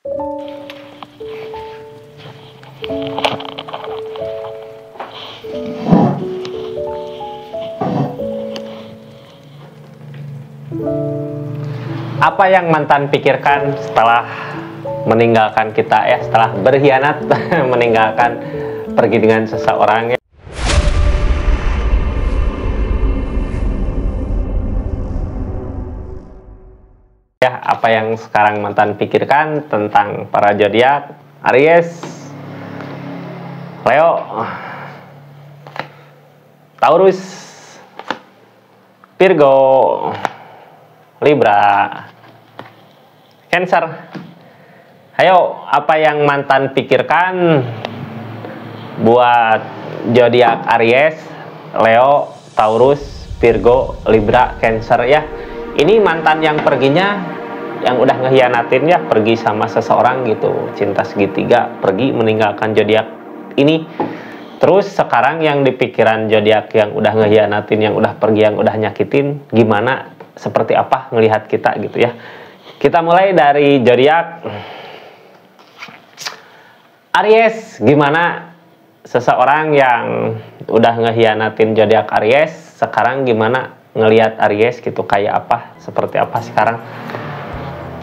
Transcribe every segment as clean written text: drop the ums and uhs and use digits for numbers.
Apa yang mantan pikirkan setelah meninggalkan kita ya, setelah berkhianat meninggalkan, pergi dengan seseorang ya. Apa yang sekarang mantan pikirkan tentang para zodiak: Aries, Leo, Taurus, Virgo, Libra, Cancer. Ayo, apa yang mantan pikirkan buat zodiak Aries, Leo, Taurus, Virgo, Libra, Cancer ya. Ini mantan yang perginya, yang udah ngehianatin ya, pergi sama seseorang gitu, cinta segitiga, pergi meninggalkan zodiak ini. Terus sekarang yang di pikiran zodiak yang udah ngehianatin, yang udah pergi, yang udah nyakitin, gimana, seperti apa ngelihat kita gitu ya. Kita mulai dari zodiak Aries. Gimana seseorang yang udah ngehianatin zodiak Aries, sekarang gimana ngelihat Aries gitu, kayak apa, seperti apa sekarang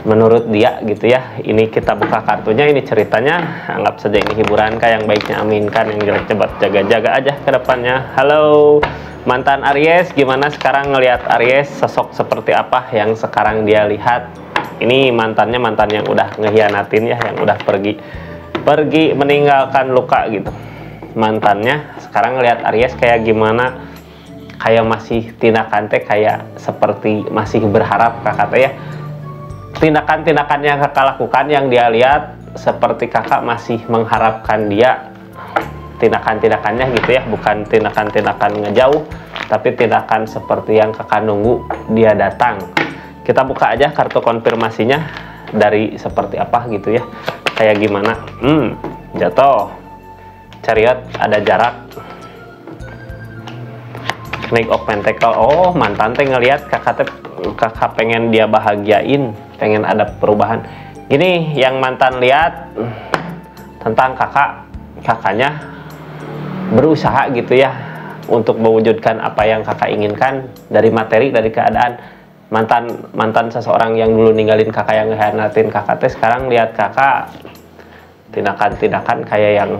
menurut dia gitu ya. Ini kita buka kartunya, ini ceritanya, anggap saja ini hiburan, kayak yang baiknya aminkan, yang jelek coba jaga-jaga aja ke depannya. Halo mantan Aries, gimana sekarang ngelihat Aries, sosok seperti apa yang sekarang dia lihat? Ini mantannya, mantan yang udah ngehianatin ya, yang udah pergi meninggalkan luka gitu. Mantannya sekarang ngelihat Aries kayak gimana, kayak masih tindakan teh kayak seperti masih berharap kakak teh ya. Tindakan-tindakan yang kakak lakukan, yang dia lihat seperti kakak masih mengharapkan dia, tindakan-tindakannya gitu ya, bukan tindakan-tindakan ngejauh, tapi tindakan seperti yang kakak nunggu dia datang. Kita buka aja kartu konfirmasinya dari seperti apa gitu ya, kayak gimana. Jatuh, Chariot, ada jarak, Knight of Pentacle. Oh, mantan teh ngelihat kakak pengen dia bahagiain, pengen ada perubahan. Gini yang mantan lihat tentang kakaknya berusaha gitu ya untuk mewujudkan apa yang kakak inginkan dari materi, dari keadaan. Mantan seseorang yang dulu ninggalin kakak, yang ngehianatin kakak teh, sekarang lihat kakak tindakan-tindakan kayak yang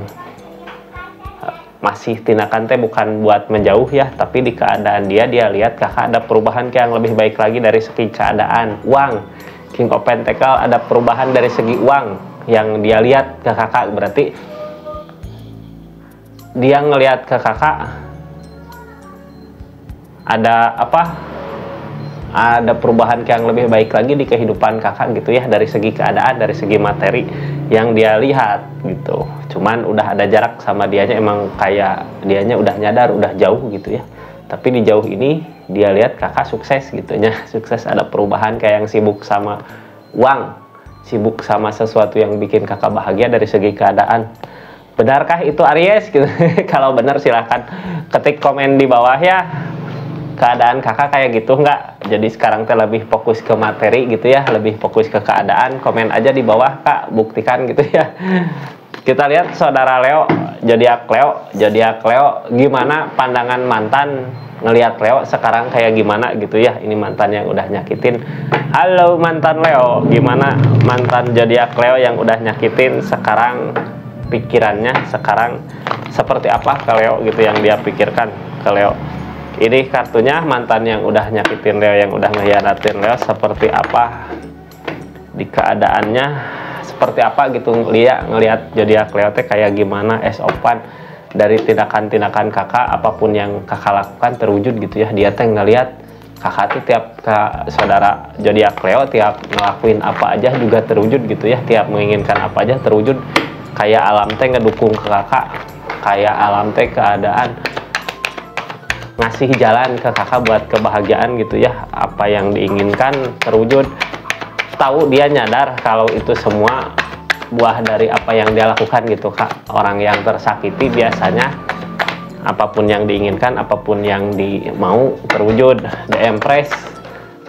masih tindakan teh bukan buat menjauh ya, tapi di keadaan dia lihat kakak ada perubahan kayak yang lebih baik lagi dari segi keadaan uang. King of Pentacle, ada perubahan dari segi uang yang dia lihat ke kakak. Berarti dia ngelihat ke kakak ada apa, ada perubahan yang lebih baik lagi di kehidupan kakak gitu ya, dari segi keadaan, dari segi materi yang dia lihat gitu. Cuman udah ada jarak sama dianya, emang kayak dianya udah nyadar, udah jauh gitu ya. Tapi di jauh ini dia lihat kakak sukses gitu ya, sukses, ada perubahan kayak yang sibuk sama uang, sibuk sama sesuatu yang bikin kakak bahagia dari segi keadaan. Benarkah itu Aries gitu? Kalau benar silahkan ketik komen di bawah ya. Keadaan kakak kayak gitu nggak? Jadi sekarang teh lebih fokus ke materi gitu ya, lebih fokus ke keadaan. Komen aja di bawah kak, buktikan gitu ya. Kita lihat saudara Leo, zodiak Leo, gimana pandangan mantan ngelihat Leo sekarang kayak gimana gitu ya. Ini mantan yang udah nyakitin. Halo mantan Leo, gimana mantan zodiak Leo yang udah nyakitin sekarang, pikirannya sekarang seperti apa ke Leo gitu, yang dia pikirkan ke Leo. Ini kartunya, mantan yang udah nyakitin Leo, yang udah ngehianatin Leo, seperti apa di keadaannya, seperti apa gitu. Ngelihat zodiak Leo teh kayak gimana, Open dari tindakan-tindakan kakak, apapun yang kakak lakukan terwujud gitu ya. Dia teh ngelihat kakak tuh tiap saudara zodiak Leo tiap ngelakuin apa aja juga terwujud gitu ya, tiap menginginkan apa aja terwujud. Kayak alam teh ngedukung ke kakak, kayak alam teh keadaan ngasih jalan ke kakak buat kebahagiaan gitu ya. Apa yang diinginkan terwujud. Tahu dia nyadar kalau itu semua buah dari apa yang dia lakukan gitu kak. Orang yang tersakiti biasanya apapun yang diinginkan, apapun yang mau terwujud. The Empress,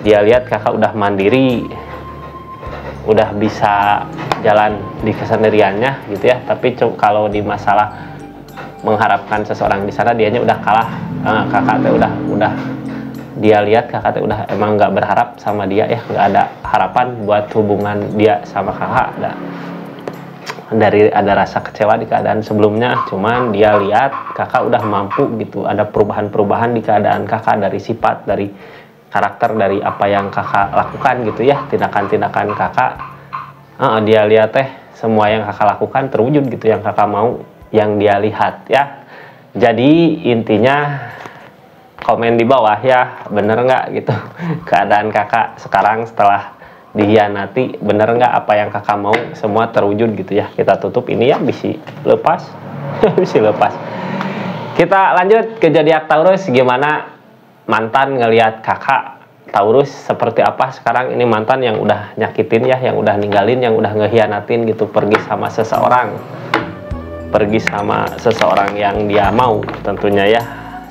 dia lihat kakak udah mandiri, udah bisa jalan di kesendiriannya gitu ya. Tapi kalau di masalah mengharapkan seseorang di sana, dianya udah kalah. Kakak teh udah dia lihat kakak teh udah emang nggak berharap sama dia ya, nggak ada harapan buat hubungan dia sama kakak. Dari ada rasa kecewa di keadaan sebelumnya, cuman dia lihat kakak udah mampu gitu, ada perubahan-perubahan di keadaan kakak, dari sifat, dari karakter, dari apa yang kakak lakukan gitu ya, tindakan-tindakan kakak. Dia lihat teh semua yang kakak lakukan terwujud gitu, yang kakak mau, yang dia lihat ya. Jadi intinya komen di bawah ya, bener nggak gitu keadaan kakak sekarang setelah dihianati, bener nggak apa yang kakak mau semua terwujud gitu ya. Kita tutup ini ya, bisa lepas bisa lepas. Kita lanjut ke zodiak Taurus. Gimana mantan ngelihat kakak Taurus seperti apa sekarang? Ini mantan yang udah nyakitin ya, yang udah ninggalin, yang udah ngehianatin gitu, pergi sama seseorang, pergi sama seseorang yang dia mau tentunya ya.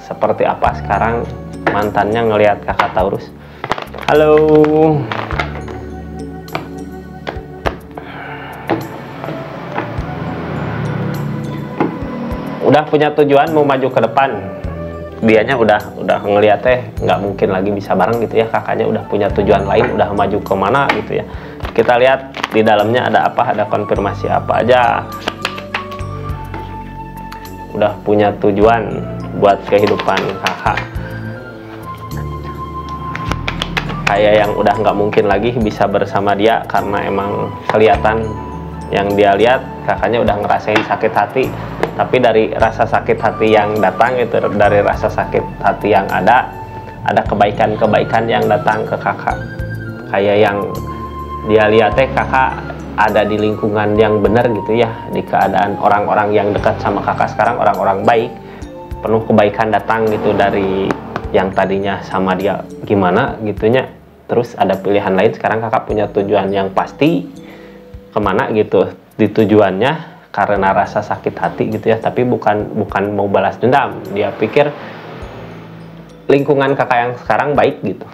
Seperti apa sekarang mantannya ngelihat kakak Taurus? Halo. Udah punya tujuan mau maju ke depan. Dianya udah ngelihat teh nggak mungkin lagi bisa bareng gitu ya. Kakaknya udah punya tujuan lain, udah maju kemana gitu ya. Kita lihat di dalamnya ada apa, ada konfirmasi apa aja. Udah punya tujuan buat kehidupan kakak, kayak yang udah nggak mungkin lagi bisa bersama dia, karena emang kelihatan yang dia lihat kakaknya udah ngerasain sakit hati. Tapi dari rasa sakit hati yang datang itu, dari rasa sakit hati yang ada kebaikan-kebaikan yang datang ke kakak. Kayak yang dia lihat teh kakak ada di lingkungan yang benar gitu ya, di keadaan orang-orang yang dekat sama kakak sekarang orang-orang baik, penuh kebaikan datang gitu dari yang tadinya sama dia gimana gitunya. Terus ada pilihan lain, sekarang kakak punya tujuan yang pasti kemana gitu di tujuannya, karena rasa sakit hati gitu ya. Tapi bukan mau balas dendam, dia pikir lingkungan kakak yang sekarang baik gitu,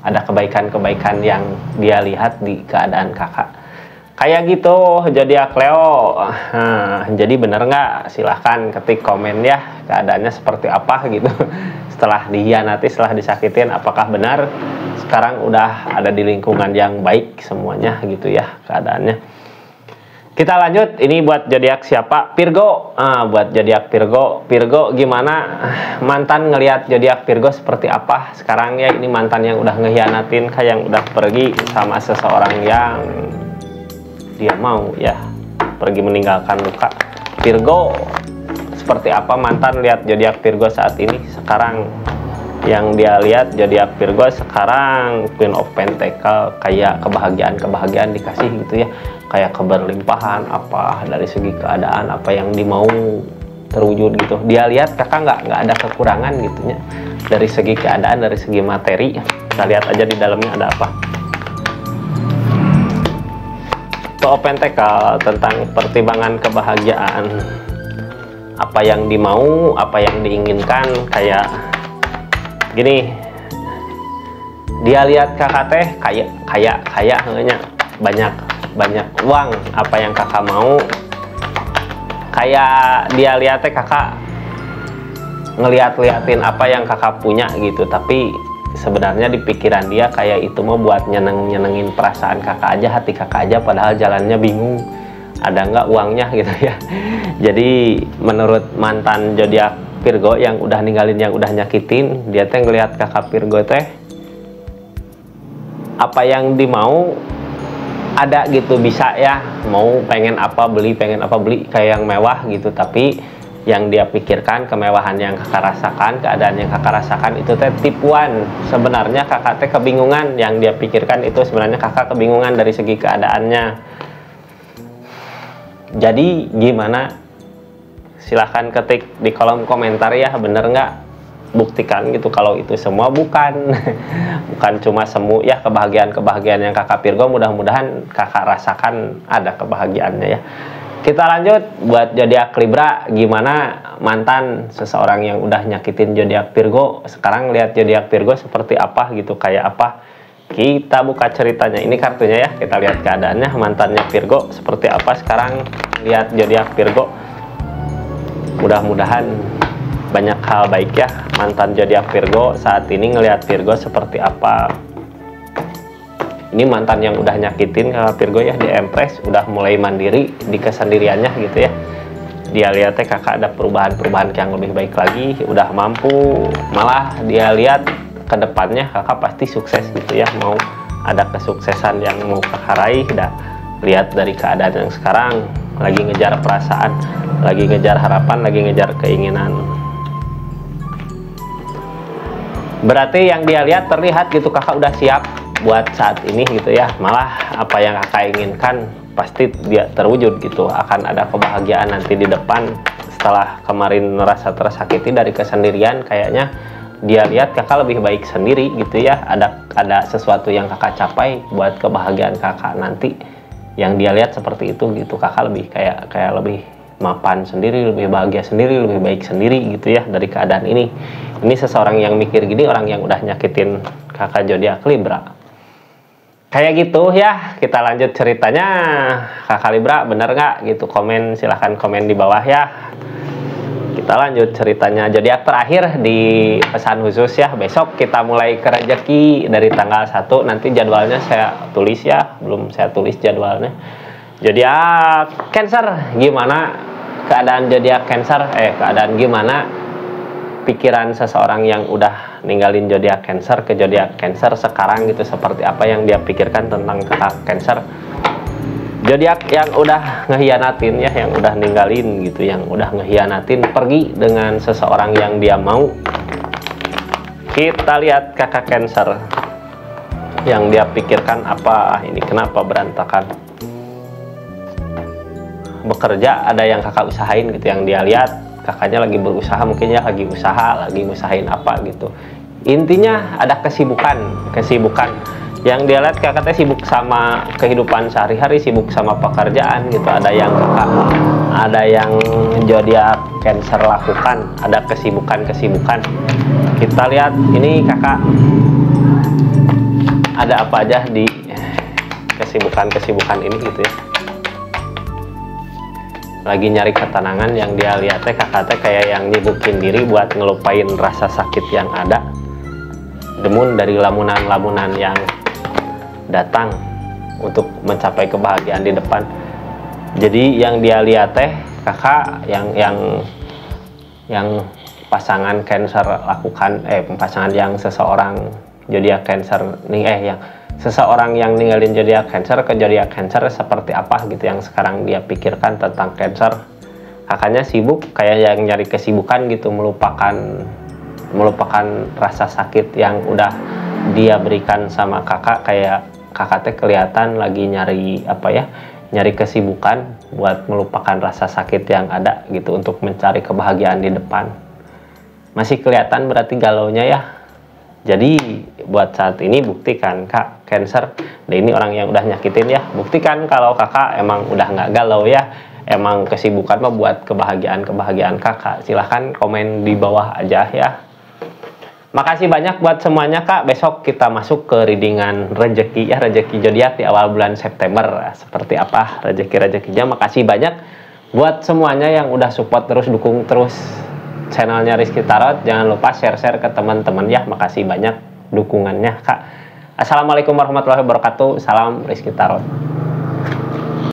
ada kebaikan-kebaikan yang dia lihat di keadaan kakak. Kayak gitu zodiak Leo. Jadi bener nggak? Silahkan ketik komen ya, keadaannya seperti apa gitu setelah dihianati, setelah disakitin. Apakah benar sekarang udah ada di lingkungan yang baik semuanya gitu ya keadaannya. Kita lanjut, ini buat zodiak siapa? Virgo. Buat zodiak Virgo. Virgo gimana mantan ngelihat zodiak Virgo seperti apa sekarang ya? Ini mantan yang udah ngehianatin, kayak yang udah pergi sama seseorang yang dia mau ya, pergi meninggalkan luka. Virgo seperti apa mantan lihat zodiak Virgo saat ini sekarang? Yang dia lihat zodiak Virgo sekarang Queen of Pentacle, kayak kebahagiaan dikasih gitu ya, kayak keberlimpahan apa dari segi keadaan, apa yang dimau terwujud gitu. Dia lihat kakak nggak ada kekurangan gitunya dari segi keadaan, dari segi materi. Kita lihat aja di dalamnya ada apa. Pentacle tentang pertimbangan kebahagiaan, apa yang dimau, apa yang diinginkan. Kayak gini, dia lihat kakak teh kaya banyak uang, apa yang kakak mau. Kayak dia lihat teh kakak ngeliatin apa yang kakak punya gitu, tapi sebenarnya di pikiran dia kayak itu mau buat nyenengin perasaan kakak aja, hati kakak aja, padahal jalannya bingung ada nggak uangnya gitu ya. Jadi menurut mantan zodiak Virgo yang udah ninggalin, yang udah nyakitin, dia teh ngelihat kakak Virgo teh apa yang dimau ada gitu, bisa ya, mau pengen apa beli kayak yang mewah gitu. Tapi yang dia pikirkan kemewahan yang kakak rasakan, keadaan yang kakak rasakan itu teh tipuan. Sebenarnya kakak teh kebingungan, yang dia pikirkan itu sebenarnya kakak kebingungan dari segi keadaannya. Jadi gimana? Silahkan ketik di kolom komentar ya, bener nggak? Buktikan gitu kalau itu semua bukan cuma semu ya, kebahagiaan yang kakak Virgo, mudah-mudahan kakak rasakan ada kebahagiaannya ya. Kita lanjut buat zodiak Libra. Gimana mantan seseorang yang udah nyakitin zodiak Virgo sekarang lihat zodiak Virgo seperti apa gitu, kayak apa Kita buka ceritanya. Ini kartunya ya. Kita lihat keadaannya. Mantannya Virgo seperti apa sekarang. Lihat zodiak Virgo. Mudah-mudahan banyak hal baik ya. Mantan zodiak Virgo saat ini ngelihat Virgo seperti apa. Ini mantan yang udah nyakitin kakak Virgo ya, di Empress, udah mulai mandiri di kesendiriannya gitu ya. Dia lihatnya kakak ada perubahan-perubahan yang lebih baik lagi, udah mampu, malah dia lihat ke depannya kakak pasti sukses gitu ya, mau ada kesuksesan yang mau kakak raih. Udah lihat dari keadaan yang sekarang, lagi ngejar perasaan, lagi ngejar harapan, lagi ngejar keinginan. Berarti yang dia lihat terlihat gitu, kakak udah siap buat saat ini gitu ya. Malah apa yang kakak inginkan pasti dia terwujud gitu. Akan ada kebahagiaan nanti di depan. Setelah kemarin merasa tersakiti dari kesendirian, kayaknya dia lihat kakak lebih baik sendiri gitu ya. Ada sesuatu yang kakak capai buat kebahagiaan kakak nanti. Yang dia lihat seperti itu gitu. Kakak lebih kayak lebih mapan sendiri, lebih bahagia sendiri, lebih baik sendiri gitu ya dari keadaan ini. Ini seseorang yang mikir gini, orang yang udah nyakitin kakak zodiak Libra. Kayak gitu ya. Kita lanjut ceritanya. Kakak Libra bener nggak gitu? Komen, silahkan komen di bawah ya. Kita lanjut ceritanya. Zodiak terakhir di pesan khusus ya. Besok kita mulai ke rezeki dari tanggal 1. Nanti jadwalnya saya tulis ya. Belum saya tulis jadwalnya. Zodiak Cancer, gimana keadaan zodiak Cancer? Keadaan gimana pikiran seseorang yang udah ninggalin zodiak Cancer ke zodiak Cancer sekarang gitu, seperti apa yang dia pikirkan tentang kakak Cancer. Zodiak yang udah ngehianatin ya, yang udah ninggalin gitu, yang udah ngehianatin, pergi dengan seseorang yang dia mau. Kita lihat kakak Cancer yang dia pikirkan apa ini, kenapa berantakan. Bekerja ada yang kakak usahain gitu, yang dia lihat kakaknya lagi berusaha, mungkin ya lagi usaha, lagi ngusahain apa gitu. Intinya ada kesibukan yang dia lihat. Kakaknya sibuk sama kehidupan sehari-hari, sibuk sama pekerjaan gitu. Ada yang zodiak Cancer lakukan, ada kesibukan. Kita lihat ini kakak ada apa aja di kesibukan ini gitu ya. Lagi nyari ketenangan, yang dia lihatnya kakaknya kayak yang nyibukin diri buat ngelupain rasa sakit yang ada. Demun dari lamunan-lamunan yang datang untuk mencapai kebahagiaan di depan. Jadi yang dia lihatnya kakak yang pasangan Cancer lakukan, pasangan yang seseorang zodiak Cancer nih, yang seseorang yang ninggalin zodiak Cancer ke zodiak Cancer seperti apa gitu yang sekarang dia pikirkan tentang Cancer. Kakaknya sibuk kayak yang nyari kesibukan gitu, melupakan rasa sakit yang udah dia berikan sama kakak. Kayak kakaknya kelihatan lagi nyari kesibukan buat melupakan rasa sakit yang ada gitu, untuk mencari kebahagiaan di depan. Masih kelihatan berarti galaunya ya. Jadi buat saat ini buktikan kak Cancer, nah ini orang yang udah nyakitin ya, buktikan kalau kakak emang udah nggak galau ya, emang kesibukan mah buat kebahagiaan kakak. Silahkan komen di bawah aja ya. Makasih banyak buat semuanya kak. Besok kita masuk ke readingan rezeki ya, rezeki zodiak di awal bulan September. Seperti apa rezekinya. Makasih banyak buat semuanya yang udah support terus, dukung terus channelnya Rizky Tarot. Jangan lupa share ke teman-teman ya. Makasih banyak dukungannya kak. Assalamualaikum warahmatullahi wabarakatuh. Salam Rizky Tarot.